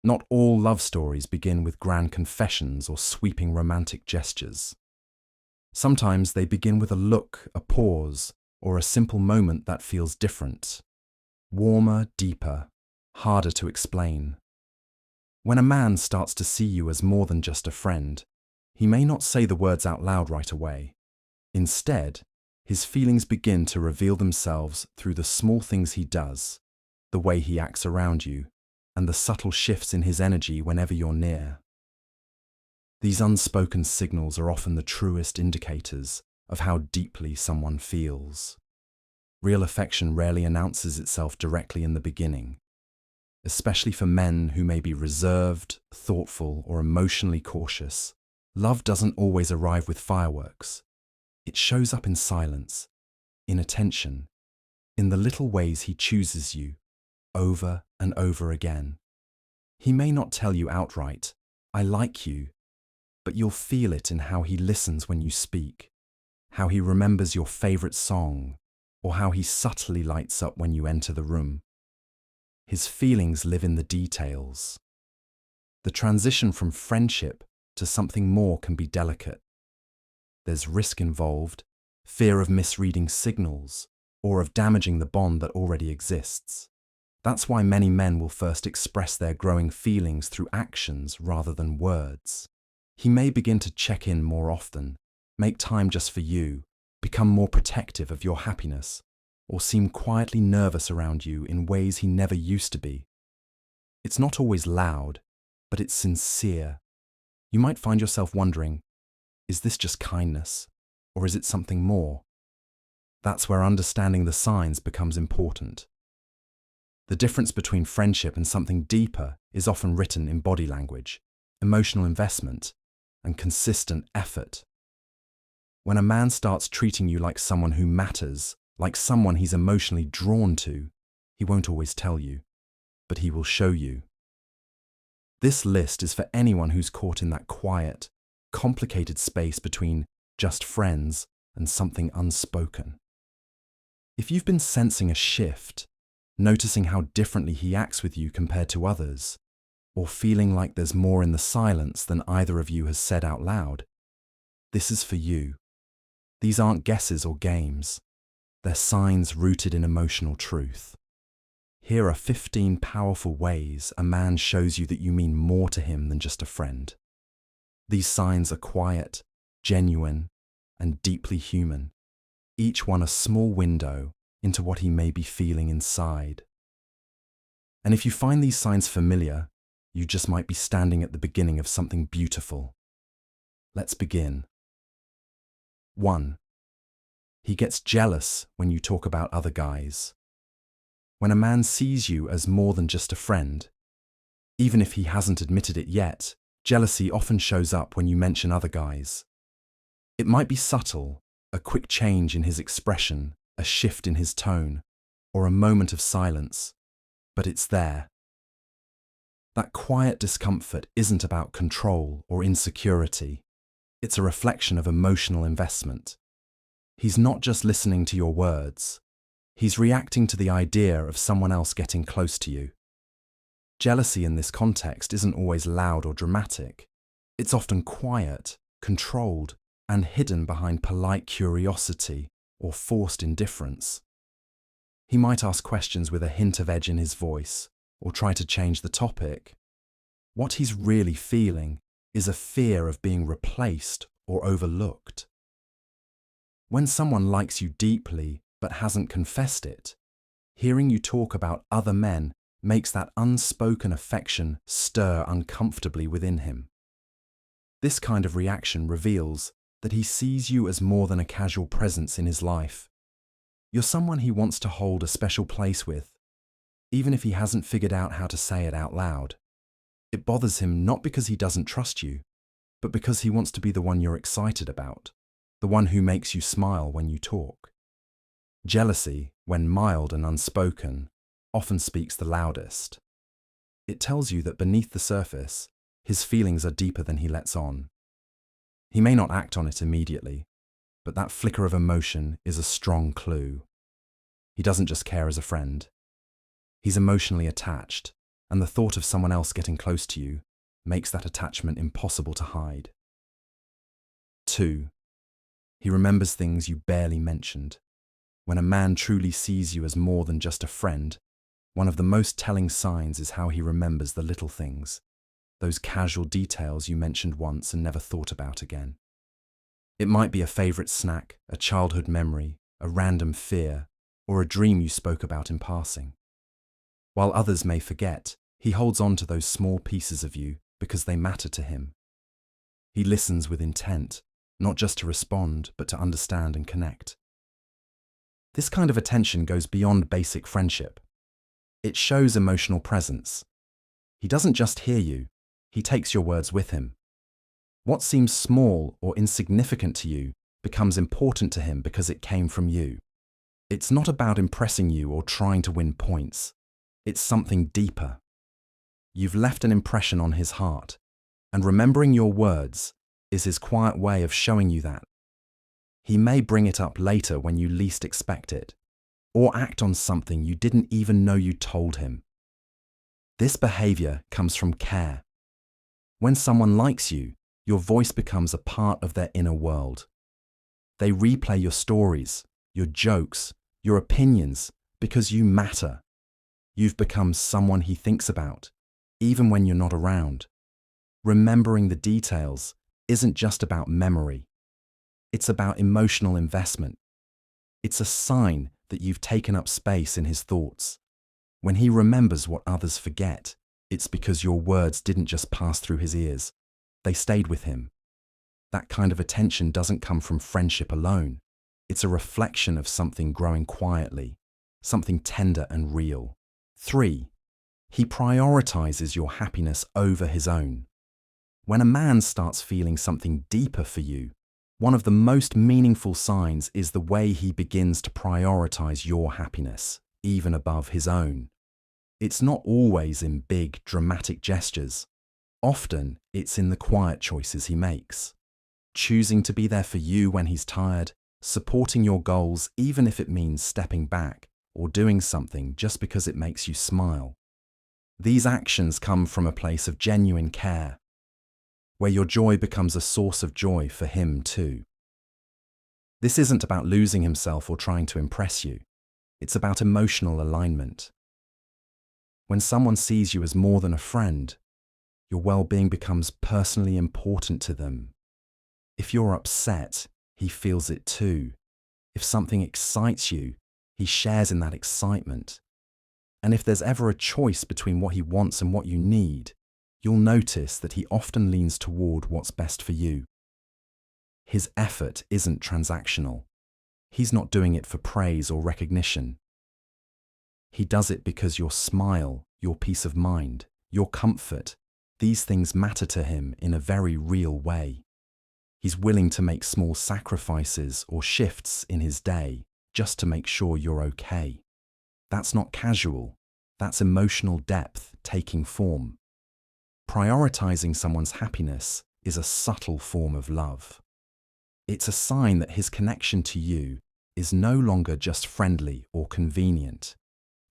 Not all love stories begin with grand confessions or sweeping romantic gestures. Sometimes they begin with a look, a pause, or a simple moment that feels different, warmer, deeper, harder to explain. When a man starts to see you as more than just a friend, he may not say the words out loud right away. Instead, his feelings begin to reveal themselves through the small things he does, the way he acts around you, and the subtle shifts in his energy whenever you're near. These unspoken signals are often the truest indicators of how deeply someone feels. Real affection rarely announces itself directly in the beginning, especially for men who may be reserved, thoughtful, or emotionally cautious. Love doesn't always arrive with fireworks. It shows up in silence, in attention, in the little ways he chooses you, over and over again. He may not tell you outright, "I like you," but you'll feel it in how he listens when you speak, how he remembers your favorite song, or how he subtly lights up when you enter the room. His feelings live in the details. The transition from friendship to something more can be delicate. There's risk involved, fear of misreading signals, or of damaging the bond that already exists. That's why many men will first express their growing feelings through actions rather than words. He may begin to check in more often, make time just for you, become more protective of your happiness, or seem quietly nervous around you in ways he never used to be. It's not always loud, but it's sincere. You might find yourself wondering, is this just kindness, or is it something more? That's where understanding the signs becomes important. The difference between friendship and something deeper is often written in body language, emotional investment, and consistent effort. When a man starts treating you like someone who matters, like someone he's emotionally drawn to, he won't always tell you, but he will show you. This list is for anyone who's caught in that quiet, complicated space between just friends and something unspoken. If you've been sensing a shift, noticing how differently he acts with you compared to others, or feeling like there's more in the silence than either of you has said out loud, this is for you. These aren't guesses or games. They're signs rooted in emotional truth. Here are 15 powerful ways a man shows you that you mean more to him than just a friend. These signs are quiet, genuine, and deeply human, each one a small window into what he may be feeling inside. And if you find these signs familiar, you just might be standing at the beginning of something beautiful. Let's begin. 1. He gets jealous when you talk about other guys. When a man sees you as more than just a friend, even if he hasn't admitted it yet, jealousy often shows up when you mention other guys. It might be subtle, a quick change in his expression, a shift in his tone, or a moment of silence, but it's there. That quiet discomfort isn't about control or insecurity. It's a reflection of emotional investment. He's not just listening to your words. He's reacting to the idea of someone else getting close to you. Jealousy in this context isn't always loud or dramatic. It's often quiet, controlled, and hidden behind polite curiosity or forced indifference. He might ask questions with a hint of edge in his voice, or try to change the topic. What he's really feeling is a fear of being replaced or overlooked. When someone likes you deeply but hasn't confessed it, hearing you talk about other men makes that unspoken affection stir uncomfortably within him. This kind of reaction reveals that he sees you as more than a casual presence in his life. You're someone he wants to hold a special place with, even if he hasn't figured out how to say it out loud. It bothers him not because he doesn't trust you, but because he wants to be the one you're excited about, the one who makes you smile when you talk. Jealousy, when mild and unspoken, often speaks the loudest. It tells you that beneath the surface, his feelings are deeper than he lets on. He may not act on it immediately, but that flicker of emotion is a strong clue. He doesn't just care as a friend. He's emotionally attached, and the thought of someone else getting close to you makes that attachment impossible to hide. 2. He remembers things you barely mentioned. When a man truly sees you as more than just a friend, one of the most telling signs is how he remembers the little things, those casual details you mentioned once and never thought about again. It might be a favorite snack, a childhood memory, a random fear, or a dream you spoke about in passing. While others may forget, he holds on to those small pieces of you because they matter to him. He listens with intent, not just to respond, but to understand and connect. This kind of attention goes beyond basic friendship. It shows emotional presence. He doesn't just hear you, he takes your words with him. What seems small or insignificant to you becomes important to him because it came from you. It's not about impressing you or trying to win points. It's something deeper. You've left an impression on his heart, and remembering your words is his quiet way of showing you that. He may bring it up later when you least expect it, or act on something you didn't even know you told him. This behavior comes from care. When someone likes you, your voice becomes a part of their inner world. They replay your stories, your jokes, your opinions, because you matter. You've become someone he thinks about, even when you're not around. Remembering the details isn't just about memory. It's about emotional investment. It's a sign that you've taken up space in his thoughts. When he remembers what others forget, it's because your words didn't just pass through his ears. They stayed with him. That kind of attention doesn't come from friendship alone. It's a reflection of something growing quietly, something tender and real. 3. He prioritizes your happiness over his own. When a man starts feeling something deeper for you, one of the most meaningful signs is the way he begins to prioritize your happiness, even above his own. It's not always in big, dramatic gestures. Often, it's in the quiet choices he makes. Choosing to be there for you when he's tired, supporting your goals even if it means stepping back, or doing something just because it makes you smile. These actions come from a place of genuine care, where your joy becomes a source of joy for him too. This isn't about losing himself or trying to impress you. It's about emotional alignment. When someone sees you as more than a friend, your well-being becomes personally important to them. If you're upset, he feels it too. If something excites you, he shares in that excitement. And if there's ever a choice between what he wants and what you need, you'll notice that he often leans toward what's best for you. His effort isn't transactional. He's not doing it for praise or recognition. He does it because your smile, your peace of mind, your comfort, these things matter to him in a very real way. He's willing to make small sacrifices or shifts in his day just to make sure you're okay. That's not casual. That's emotional depth taking form. Prioritizing someone's happiness is a subtle form of love. It's a sign that his connection to you is no longer just friendly or convenient.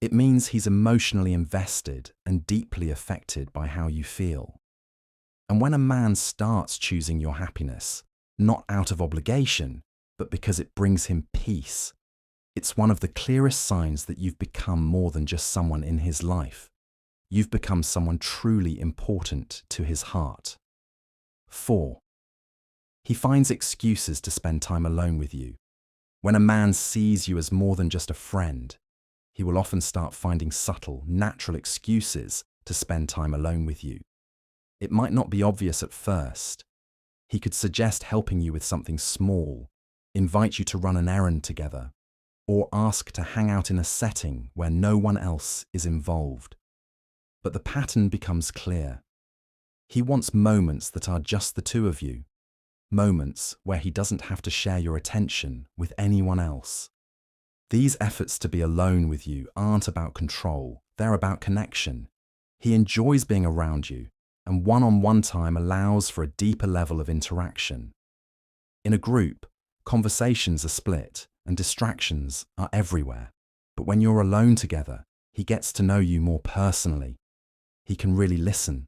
It means he's emotionally invested and deeply affected by how you feel. And when a man starts choosing your happiness, not out of obligation, but because it brings him peace, it's one of the clearest signs that you've become more than just someone in his life. You've become someone truly important to his heart. 4. He finds excuses to spend time alone with you. When a man sees you as more than just a friend, he will often start finding subtle, natural excuses to spend time alone with you. It might not be obvious at first. He could suggest helping you with something small, invite you to run an errand together, or ask to hang out in a setting where no one else is involved. But the pattern becomes clear. He wants moments that are just the two of you, moments where he doesn't have to share your attention with anyone else. These efforts to be alone with you aren't about control, they're about connection. He enjoys being around you, and one-on-one time allows for a deeper level of interaction. In a group, conversations are split and distractions are everywhere. But when you're alone together, he gets to know you more personally. He can really listen,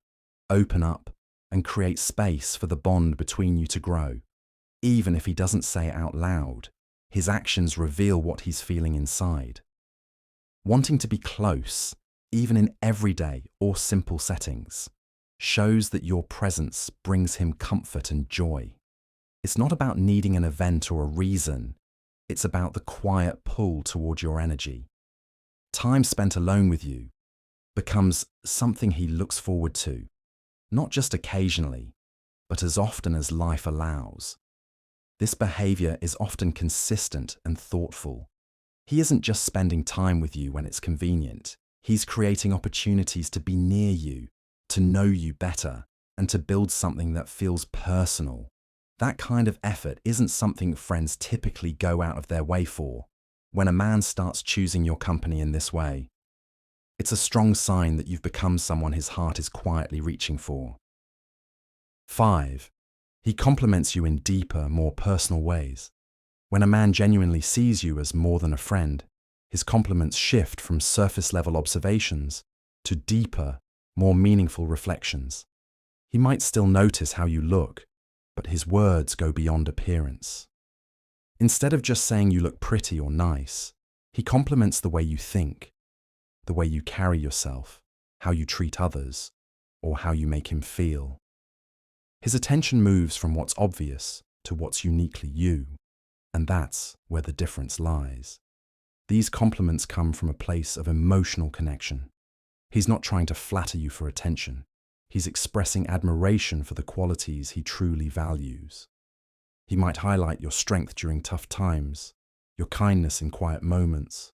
open up, and create space for the bond between you to grow. Even if he doesn't say it out loud, his actions reveal what he's feeling inside. Wanting to be close, even in everyday or simple settings, shows that your presence brings him comfort and joy. It's not about needing an event or a reason. It's about the quiet pull toward your energy. Time spent alone with you becomes something he looks forward to, not just occasionally, but as often as life allows. This behavior is often consistent and thoughtful. He isn't just spending time with you when it's convenient. He's creating opportunities to be near you, to know you better, and to build something that feels personal. That kind of effort isn't something friends typically go out of their way for. When a man starts choosing your company in this way, it's a strong sign that you've become someone his heart is quietly reaching for. 5. He compliments you in deeper, more personal ways. When a man genuinely sees you as more than a friend, his compliments shift from surface-level observations to deeper, more meaningful reflections. He might still notice how you look, but his words go beyond appearance. Instead of just saying you look pretty or nice, he compliments the way you think, the way you carry yourself, how you treat others, or how you make him feel. His attention moves from what's obvious to what's uniquely you, and that's where the difference lies. These compliments come from a place of emotional connection. He's not trying to flatter you for attention. He's expressing admiration for the qualities he truly values. He might highlight your strength during tough times, your kindness in quiet moments,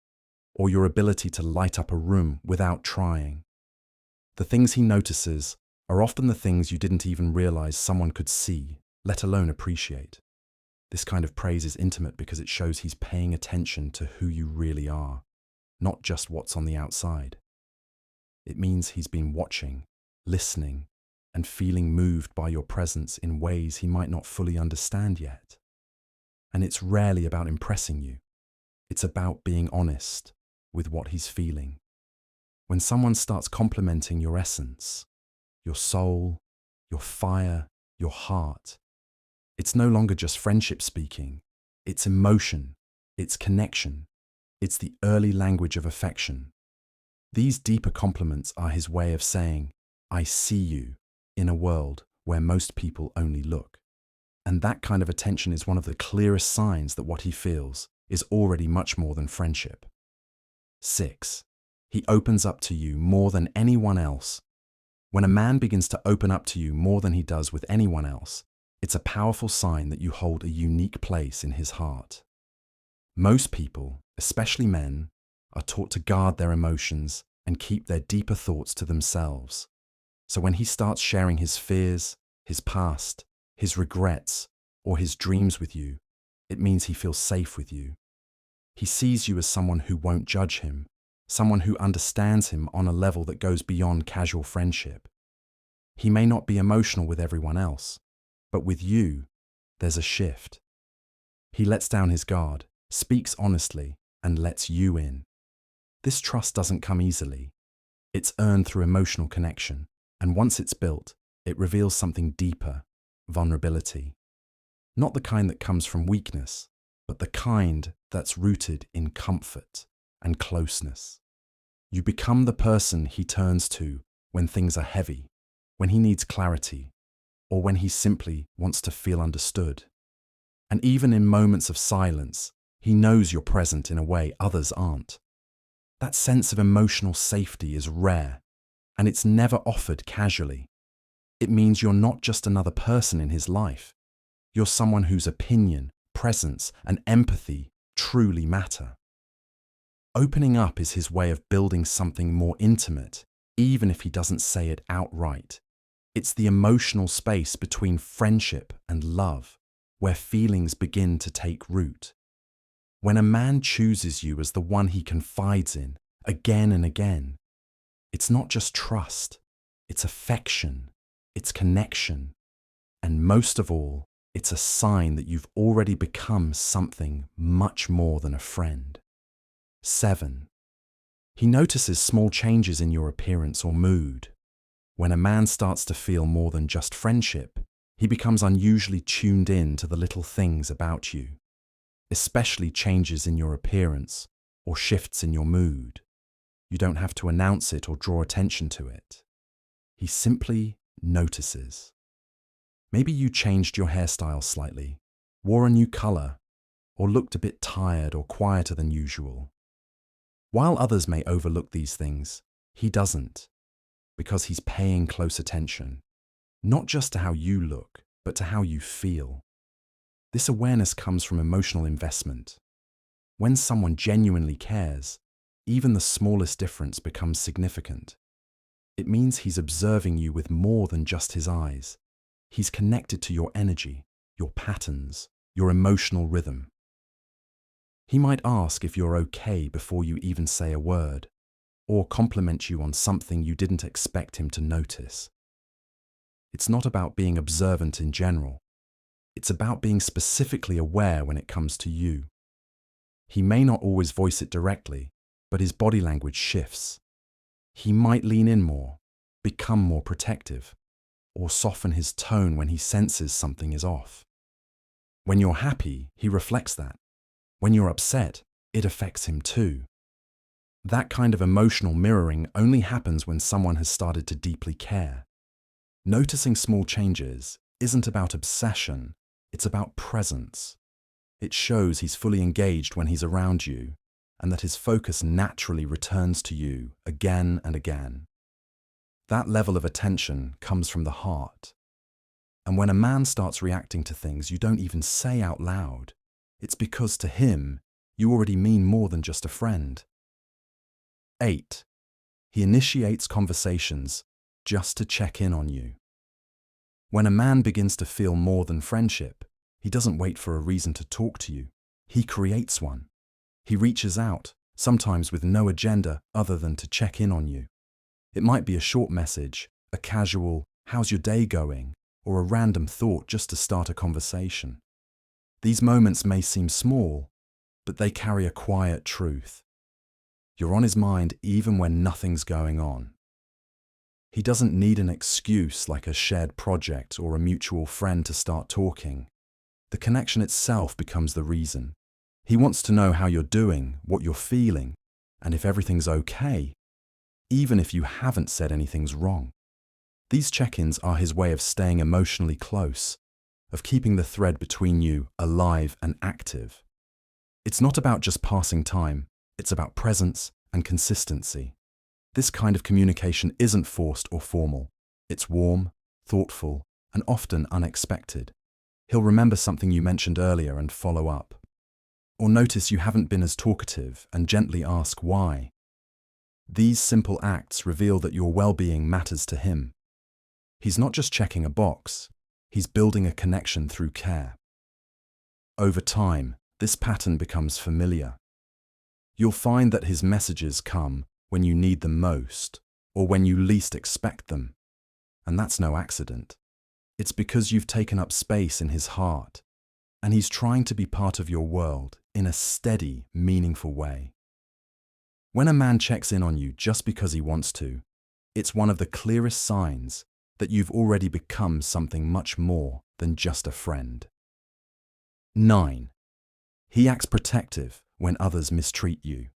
or your ability to light up a room without trying. The things he notices are often the things you didn't even realize someone could see, let alone appreciate. This kind of praise is intimate because it shows he's paying attention to who you really are, not just what's on the outside. It means he's been watching, listening, and feeling moved by your presence in ways he might not fully understand yet. And it's rarely about impressing you. It's about being honest with what he's feeling. When someone starts complimenting your essence, your soul, your fire, your heart, it's no longer just friendship speaking. It's emotion, it's connection, it's the early language of affection. These deeper compliments are his way of saying, I see you, in a world where most people only look. And that kind of attention is one of the clearest signs that what he feels is already much more than friendship. 6. He opens up to you more than anyone else. When a man begins to open up to you more than he does with anyone else, it's a powerful sign that you hold a unique place in his heart. Most people, especially men, are taught to guard their emotions and keep their deeper thoughts to themselves. So when he starts sharing his fears, his past, his regrets, or his dreams with you, it means he feels safe with you. He sees you as someone who won't judge him, someone who understands him on a level that goes beyond casual friendship. He may not be emotional with everyone else, but with you, there's a shift. He lets down his guard, speaks honestly, and lets you in. This trust doesn't come easily. It's earned through emotional connection, and once it's built, it reveals something deeper, vulnerability. Not the kind that comes from weakness, but the kind that's rooted in comfort and closeness. You become the person he turns to when things are heavy, when he needs clarity, or when he simply wants to feel understood. And even in moments of silence, he knows you're present in a way others aren't. That sense of emotional safety is rare, and it's never offered casually. It means you're not just another person in his life. You're someone whose opinion, presence, and empathy truly matter. Opening up is his way of building something more intimate, even if he doesn't say it outright. It's the emotional space between friendship and love, where feelings begin to take root. When a man chooses you as the one he confides in, again and again, it's not just trust, it's affection, it's connection, and most of all, it's a sign that you've already become something much more than a friend. 7. He notices small changes in your appearance or mood. When a man starts to feel more than just friendship, he becomes unusually tuned in to the little things about you, especially changes in your appearance or shifts in your mood. You don't have to announce it or draw attention to it. He simply notices. Maybe you changed your hairstyle slightly, wore a new color, or looked a bit tired or quieter than usual. While others may overlook these things, he doesn't, because he's paying close attention, not just to how you look, but to how you feel. This awareness comes from emotional investment. When someone genuinely cares, even the smallest difference becomes significant. It means he's observing you with more than just his eyes. He's connected to your energy, your patterns, your emotional rhythm. He might ask if you're okay before you even say a word, or compliment you on something you didn't expect him to notice. It's not about being observant in general. It's about being specifically aware when it comes to you. He may not always voice it directly, but his body language shifts. He might lean in more, become more protective, or soften his tone when he senses something is off. When you're happy, he reflects that. When you're upset, it affects him too. That kind of emotional mirroring only happens when someone has started to deeply care. Noticing small changes isn't about obsession, it's about presence. It shows he's fully engaged when he's around you, and that his focus naturally returns to you again and again. That level of attention comes from the heart. And when a man starts reacting to things you don't even say out loud, it's because to him, you already mean more than just a friend. 8. He initiates conversations just to check in on you. When a man begins to feel more than friendship, he doesn't wait for a reason to talk to you. He creates one. He reaches out, sometimes with no agenda other than to check in on you. It might be a short message, a casual, "How's your day going?" or a random thought just to start a conversation. These moments may seem small, but they carry a quiet truth. You're on his mind even when nothing's going on. He doesn't need an excuse like a shared project or a mutual friend to start talking. The connection itself becomes the reason. He wants to know how you're doing, what you're feeling, and if everything's okay, even if you haven't said anything's wrong. These check-ins are his way of staying emotionally close, of keeping the thread between you alive and active. It's not about just passing time, it's about presence and consistency. This kind of communication isn't forced or formal. It's warm, thoughtful, and often unexpected. He'll remember something you mentioned earlier and follow up. Or notice you haven't been as talkative and gently ask why. These simple acts reveal that your well-being matters to him. He's not just checking a box, he's building a connection through care. Over time, this pattern becomes familiar. You'll find that his messages come when you need them most, or when you least expect them. And that's no accident. It's because you've taken up space in his heart, and he's trying to be part of your world in a steady, meaningful way. When a man checks in on you just because he wants to, it's one of the clearest signs that you've already become something much more than just a friend. 9. He acts protective when others mistreat you.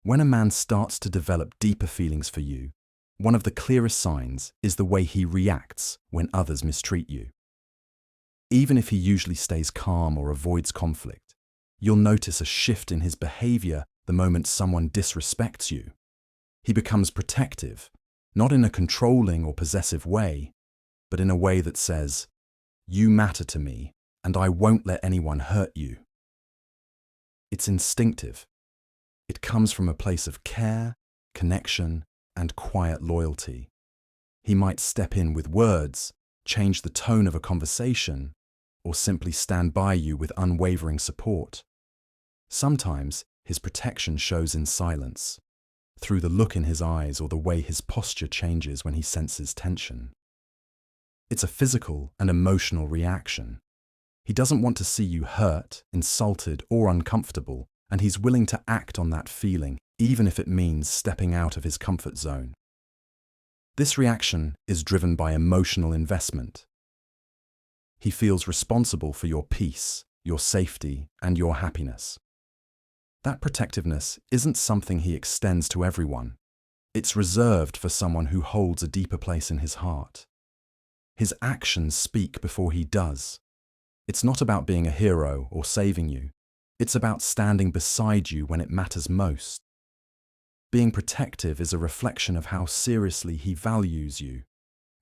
When a man starts to develop deeper feelings for you, one of the clearest signs is the way he reacts when others mistreat you. Even if he usually stays calm or avoids conflict, you'll notice a shift in his behavior the moment someone disrespects you. He becomes protective, not in a controlling or possessive way, but in a way that says, "You matter to me, and I won't let anyone hurt you." It's instinctive. It comes from a place of care, connection, and quiet loyalty. He might step in with words, change the tone of a conversation, or simply stand by you with unwavering support. Sometimes his protection shows in silence, through the look in his eyes or the way his posture changes when he senses tension. It's a physical and emotional reaction. He doesn't want to see you hurt, insulted, or uncomfortable, and he's willing to act on that feeling, even if it means stepping out of his comfort zone. This reaction is driven by emotional investment. He feels responsible for your peace, your safety, and your happiness. That protectiveness isn't something he extends to everyone. It's reserved for someone who holds a deeper place in his heart. His actions speak before he does. It's not about being a hero or saving you. It's about standing beside you when it matters most. Being protective is a reflection of how seriously he values you.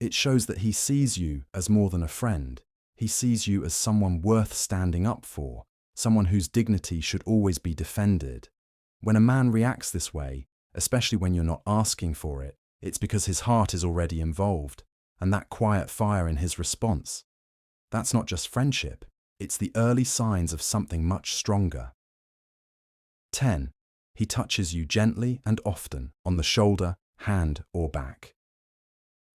It shows that he sees you as more than a friend. He sees you as someone worth standing up for, someone whose dignity should always be defended. When a man reacts this way, especially when you're not asking for it, it's because his heart is already involved, and that quiet fire in his response. That's not just friendship, it's the early signs of something much stronger. 10. He touches you gently and often on the shoulder, hand, or back.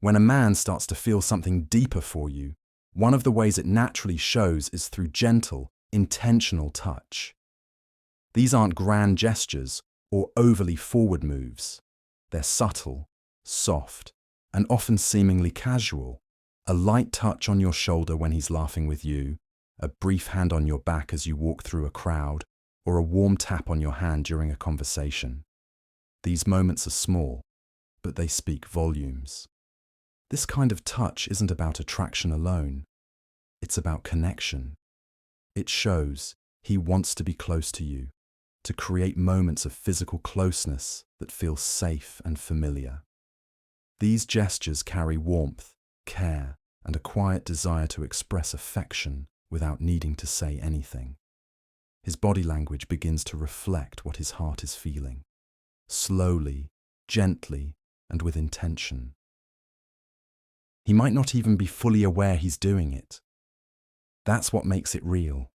When a man starts to feel something deeper for you, one of the ways it naturally shows is through gentle, intentional touch. These aren't grand gestures or overly forward moves. They're subtle, soft, and often seemingly casual. A light touch on your shoulder when he's laughing with you, a brief hand on your back as you walk through a crowd, or a warm tap on your hand during a conversation. These moments are small, but they speak volumes. This kind of touch isn't about attraction alone. It's about connection. It shows he wants to be close to you, to create moments of physical closeness that feel safe and familiar. These gestures carry warmth, care, and a quiet desire to express affection without needing to say anything. His body language begins to reflect what his heart is feeling, slowly, gently, and with intention. He might not even be fully aware he's doing it. That's what makes it real.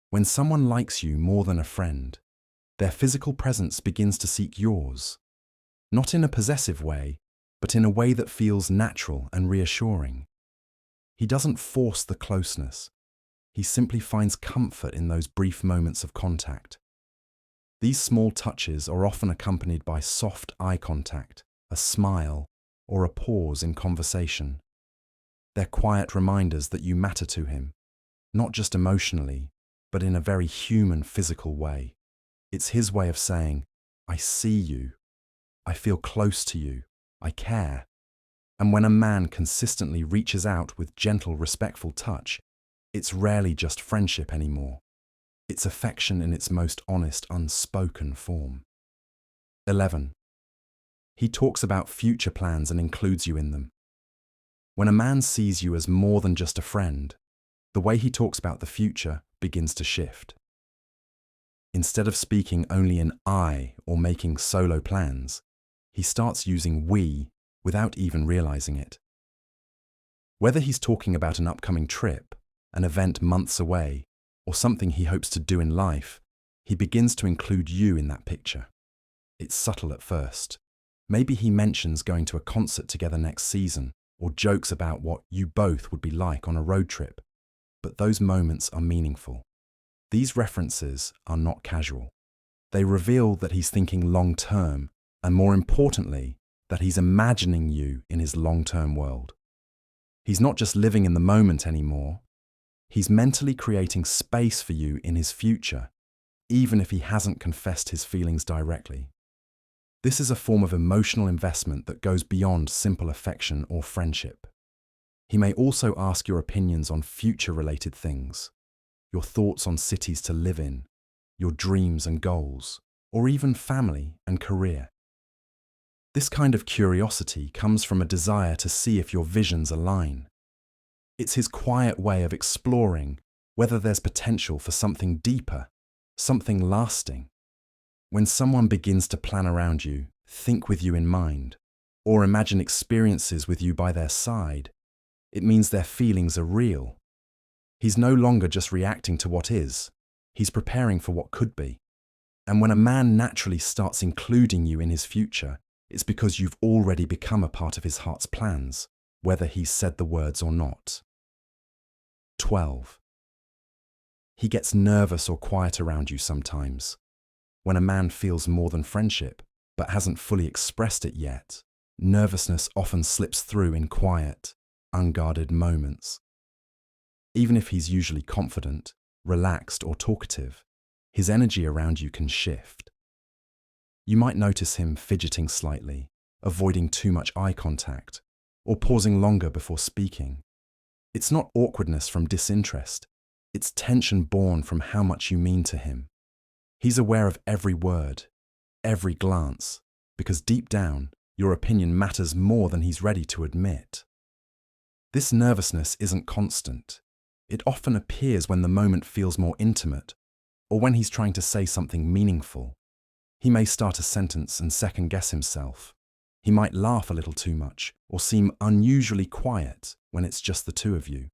When someone likes you more than a friend, their physical presence begins to seek yours, not in a possessive way, but in a way that feels natural and reassuring. He doesn't force the closeness. He simply finds comfort in those brief moments of contact. These small touches are often accompanied by soft eye contact, a smile, or a pause in conversation. They're quiet reminders that you matter to him, not just emotionally, but in a very human, physical way. It's his way of saying, I see you, I feel close to you, I care. And when a man consistently reaches out with gentle, respectful touch, it's rarely just friendship anymore. It's affection in its most honest, unspoken form. 11. He talks about future plans and includes you in them. When a man sees you as more than just a friend, the way he talks about the future begins to shift. Instead of speaking only in I or making solo plans, he starts using we without even realizing it. Whether he's talking about an upcoming trip, an event months away, or something he hopes to do in life, he begins to include you in that picture. It's subtle at first. Maybe he mentions going to a concert together next season, or jokes about what you both would be like on a road trip. But those moments are meaningful. These references are not casual. They reveal that he's thinking long-term, and more importantly, that he's imagining you in his long-term world. He's not just living in the moment anymore. He's mentally creating space for you in his future, even if he hasn't confessed his feelings directly. This is a form of emotional investment that goes beyond simple affection or friendship. He may also ask your opinions on future-related things, your thoughts on cities to live in, your dreams and goals, or even family and career. This kind of curiosity comes from a desire to see if your visions align. It's his quiet way of exploring whether there's potential for something deeper, something lasting. When someone begins to plan around you, think with you in mind, or imagine experiences with you by their side, it means their feelings are real. He's no longer just reacting to what is, he's preparing for what could be. And when a man naturally starts including you in his future, it's because you've already become a part of his heart's plans, whether he's said the words or not. 12. He gets nervous or quiet around you sometimes. When a man feels more than friendship, but hasn't fully expressed it yet, nervousness often slips through in quiet, unguarded moments. Even if he's usually confident, relaxed, or talkative, his energy around you can shift. You might notice him fidgeting slightly, avoiding too much eye contact, or pausing longer before speaking. It's not awkwardness from disinterest, it's tension born from how much you mean to him. He's aware of every word, every glance, because deep down, your opinion matters more than he's ready to admit. This nervousness isn't constant. It often appears when the moment feels more intimate, or when he's trying to say something meaningful. He may start a sentence and second-guess himself. He might laugh a little too much, or seem unusually quiet when it's just the two of you.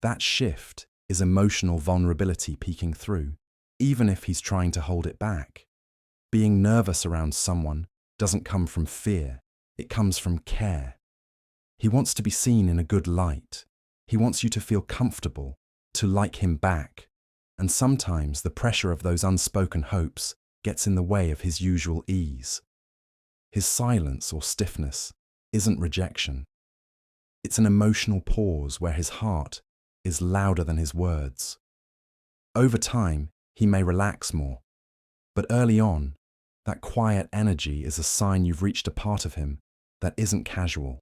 That shift is emotional vulnerability peeking through, even if he's trying to hold it back. Being nervous around someone doesn't come from fear, it comes from care. He wants to be seen in a good light. He wants you to feel comfortable, to like him back. And sometimes the pressure of those unspoken hopes gets in the way of his usual ease. His silence or stiffness isn't rejection. It's an emotional pause where his heart is louder than his words. Over time, he may relax more, but early on, that quiet energy is a sign you've reached a part of him that isn't casual.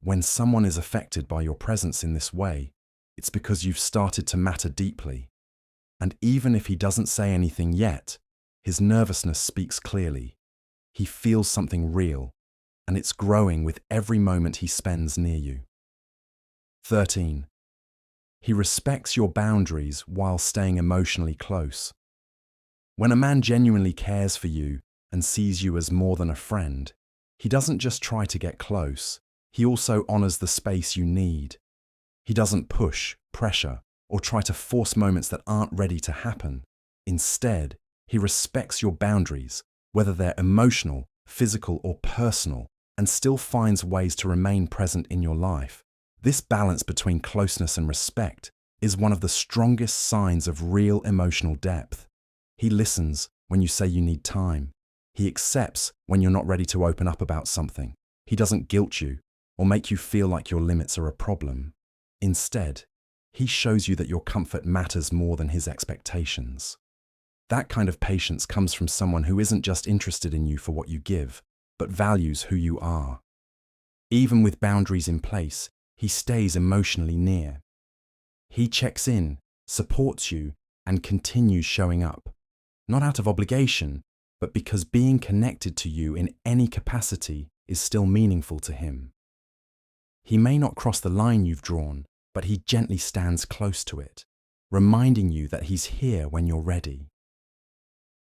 When someone is affected by your presence in this way, it's because you've started to matter deeply. And even if he doesn't say anything yet, his nervousness speaks clearly. He feels something real, and it's growing with every moment he spends near you. 13. He respects your boundaries while staying emotionally close. When a man genuinely cares for you and sees you as more than a friend, he doesn't just try to get close, he also honors the space you need. He doesn't push, pressure, or try to force moments that aren't ready to happen. Instead, he respects your boundaries, whether they're emotional, physical, or personal, and still finds ways to remain present in your life. This balance between closeness and respect is one of the strongest signs of real emotional depth. He listens when you say you need time. He accepts when you're not ready to open up about something. He doesn't guilt you or make you feel like your limits are a problem. Instead, he shows you that your comfort matters more than his expectations. That kind of patience comes from someone who isn't just interested in you for what you give, but values who you are. Even with boundaries in place, he stays emotionally near. He checks in, supports you, and continues showing up, not out of obligation, but because being connected to you in any capacity is still meaningful to him. He may not cross the line you've drawn, but he gently stands close to it, reminding you that he's here when you're ready.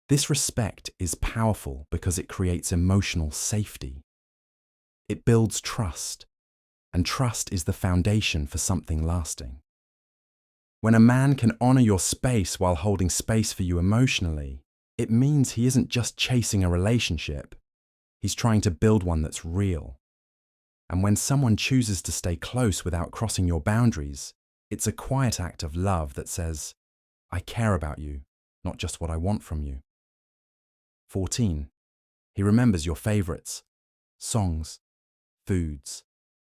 This respect is powerful because it creates emotional safety. It builds trust, and trust is the foundation for something lasting. When a man can honor your space while holding space for you emotionally, it means he isn't just chasing a relationship, he's trying to build one that's real. And when someone chooses to stay close without crossing your boundaries, it's a quiet act of love that says, I care about you, not just what I want from you. 14. He remembers your favorites, songs, foods,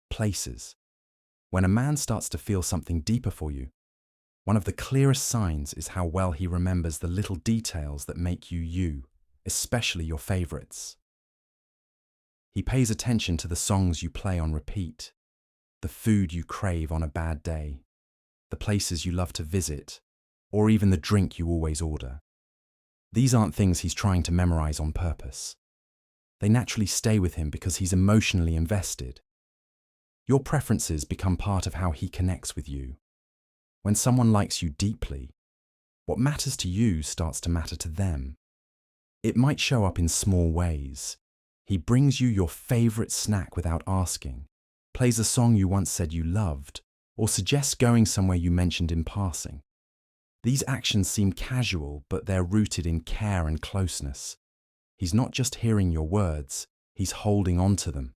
places. When a man starts to feel something deeper for you, one of the clearest signs is how well he remembers the little details that make you you, especially your favorites. He pays attention to the songs you play on repeat, the food you crave on a bad day, the places you love to visit, or even the drink you always order. These aren't things he's trying to memorize on purpose. They naturally stay with him because he's emotionally invested. Your preferences become part of how he connects with you. When someone likes you deeply, what matters to you starts to matter to them. It might show up in small ways. He brings you your favorite snack without asking, plays a song you once said you loved, or suggests going somewhere you mentioned in passing. These actions seem casual, but they're rooted in care and closeness. He's not just hearing your words, he's holding on to them.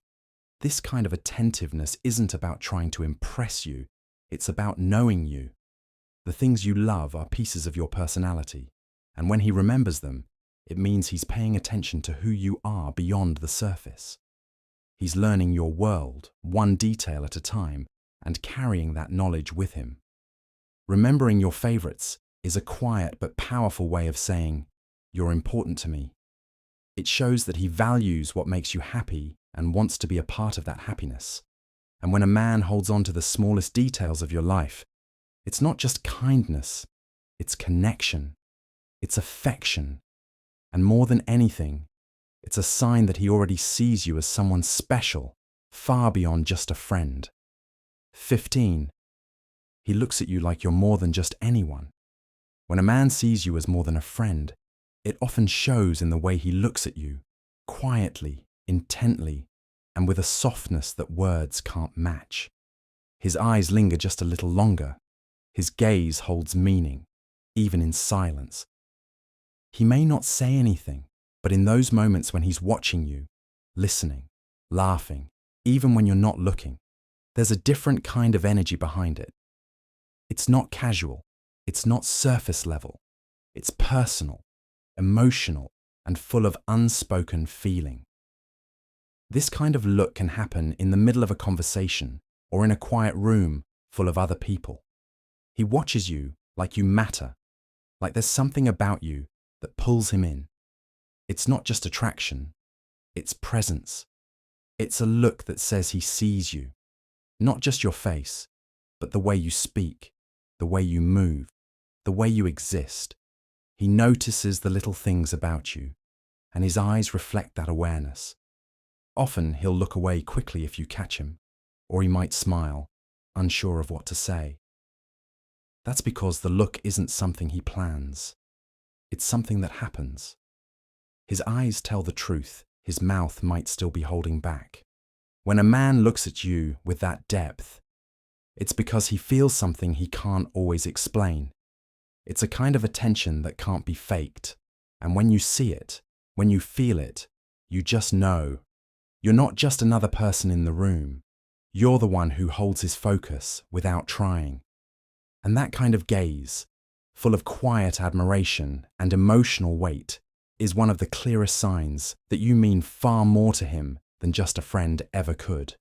This kind of attentiveness isn't about trying to impress you, it's about knowing you. The things you love are pieces of your personality, and when he remembers them, it means he's paying attention to who you are beyond the surface. He's learning your world, one detail at a time, and carrying that knowledge with him. Remembering your favorites is a quiet but powerful way of saying, "You're important to me." It shows that he values what makes you happy and wants to be a part of that happiness. And when a man holds on to the smallest details of your life, it's not just kindness, it's connection, it's affection, and more than anything, it's a sign that he already sees you as someone special, far beyond just a friend. 15. He looks at you like you're more than just anyone. When a man sees you as more than a friend, it often shows in the way he looks at you, quietly, intently, and with a softness that words can't match. His eyes linger just a little longer. His gaze holds meaning, even in silence. He may not say anything, but in those moments when he's watching you, listening, laughing, even when you're not looking, there's a different kind of energy behind it. It's not casual, it's not surface level, it's personal, emotional, and full of unspoken feeling. This kind of look can happen in the middle of a conversation or in a quiet room full of other people. He watches you like you matter, like there's something about you that pulls him in. It's not just attraction, it's presence. It's a look that says he sees you, not just your face, but the way you speak, the way you move, the way you exist. He notices the little things about you, and his eyes reflect that awareness. Often he'll look away quickly if you catch him, or he might smile, unsure of what to say. That's because the look isn't something he plans. It's something that happens. His eyes tell the truth, his mouth might still be holding back. When a man looks at you with that depth, it's because he feels something he can't always explain. It's a kind of attention that can't be faked. And when you see it, when you feel it, you just know. You're not just another person in the room. You're the one who holds his focus without trying. And that kind of gaze, full of quiet admiration and emotional weight, is one of the clearest signs that you mean far more to him than just a friend ever could.